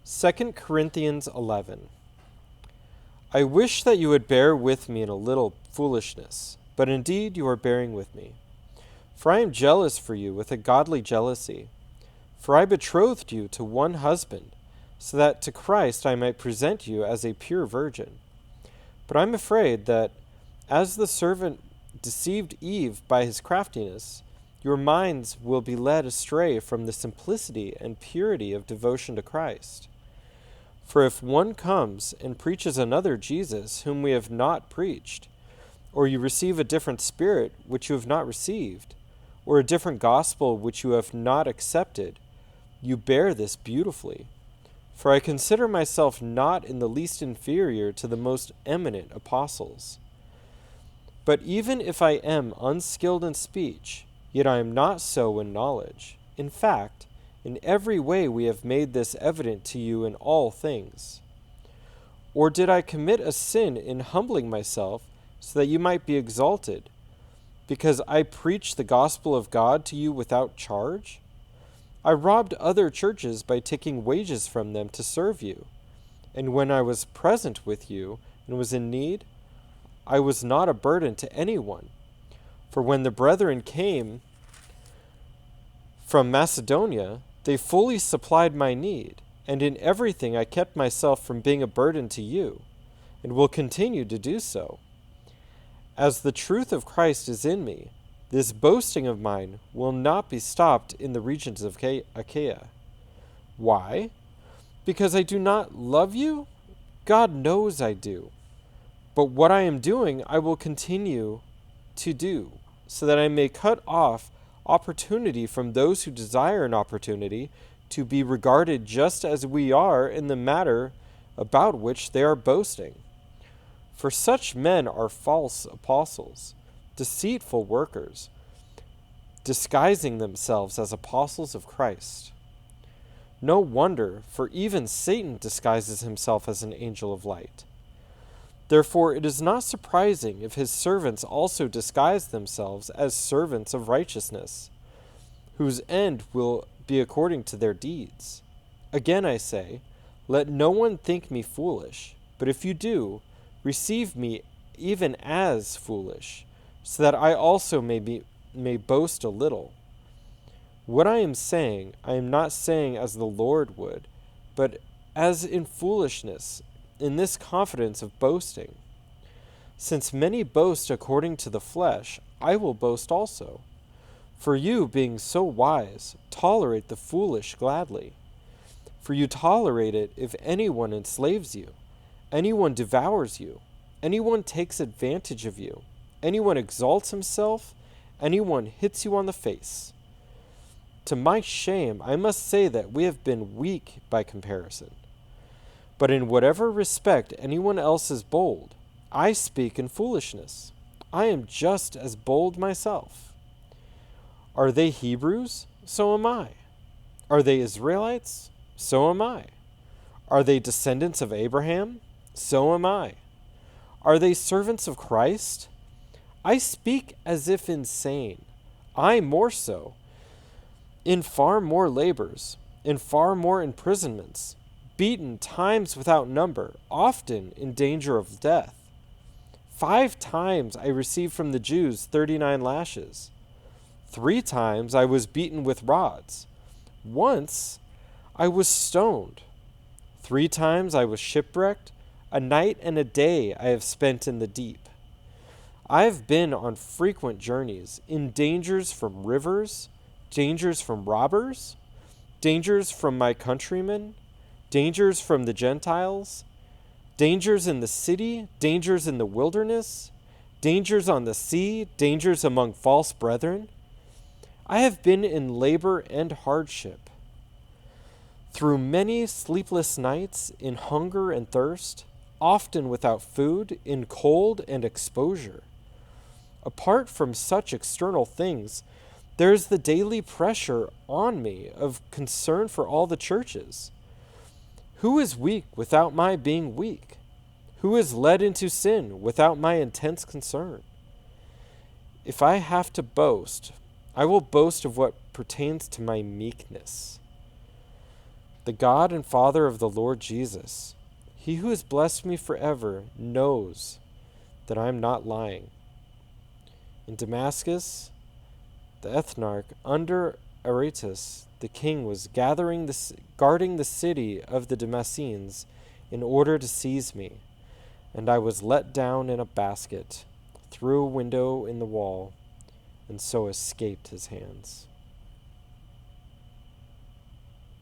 2 Corinthians 11. I wish that you would bear with me in a little foolishness, but indeed you are bearing with me. For I am jealous for you with a godly jealousy. For I betrothed you to one husband, so that to Christ I might present you as a pure virgin. But I am afraid that, as the serpent deceived Eve by his craftiness, your minds will be led astray from the simplicity and purity of devotion to Christ. For if one comes and preaches another Jesus whom we have not preached, or you receive a different spirit which you have not received, or a different gospel which you have not accepted, you bear this beautifully. For I consider myself not in the least inferior to the most eminent apostles. But even if I am unskilled in speech, yet I am not so in knowledge. In fact, in every way we have made this evident to you in all things. Or did I commit a sin in humbling myself so that you might be exalted, because I preached the gospel of God to you without charge? I robbed other churches by taking wages from them to serve you. And when I was present with you and was in need, I was not a burden to anyone. For when the brethren came from Macedonia, they fully supplied my need, and in everything I kept myself from being a burden to you, and will continue to do so. As the truth of Christ is in me, this boasting of mine will not be stopped in the regions of Achaia. Why? Because I do not love you? God knows I do. But what I am doing, I will continue to do, so that I may cut off opportunity from those who desire an opportunity to be regarded just as we are in the matter about which they are boasting. For such men are false apostles, deceitful workers, disguising themselves as apostles of Christ. No wonder, for even Satan disguises himself as an angel of light. Therefore it is not surprising if his servants also disguise themselves as servants of righteousness, whose end will be according to their deeds. Again I say, let no one think me foolish, but if you do, receive me even as foolish, so that I also may boast a little. What I am saying, I am not saying as the Lord would, but as in foolishness, in this confidence of boasting. Since many boast according to the flesh, I will boast also. For you, being so wise, tolerate the foolish gladly. For you tolerate it if anyone enslaves you, anyone devours you, anyone takes advantage of you, anyone exalts himself, anyone hits you on the face. To my shame, I must say that we have been weak by comparison. But in whatever respect anyone else is bold, I speak in foolishness. I am just as bold myself. Are they Hebrews? So am I. Are they Israelites? So am I. Are they descendants of Abraham? So am I. Are they servants of Christ? I speak as if insane. I more so. In far more labors, in far more imprisonments, beaten times without number, often in danger of death. 5 times I received from the Jews 39 lashes. 3 times I was beaten with rods. Once I was stoned. 3 times I was shipwrecked. A night and a day I have spent in the deep. I have been on frequent journeys, in dangers from rivers, dangers from robbers, dangers from my countrymen, dangers from the Gentiles, dangers in the city, dangers in the wilderness, dangers on the sea, dangers among false brethren. I have been in labor and hardship, through many sleepless nights, in hunger and thirst, often without food, in cold and exposure. Apart from such external things, there is the daily pressure on me of concern for all the churches. Who is weak without my being weak? Who is led into sin without my intense concern? If I have to boast, I will boast of what pertains to my meekness. the God and Father of the Lord Jesus, he who has blessed me forever, knows that I am not lying. In Damascus, the ethnarch, under Aretas, the king, was guarding the city of the Damascenes in order to seize me, and I was let down in a basket through a window in the wall, and so escaped his hands.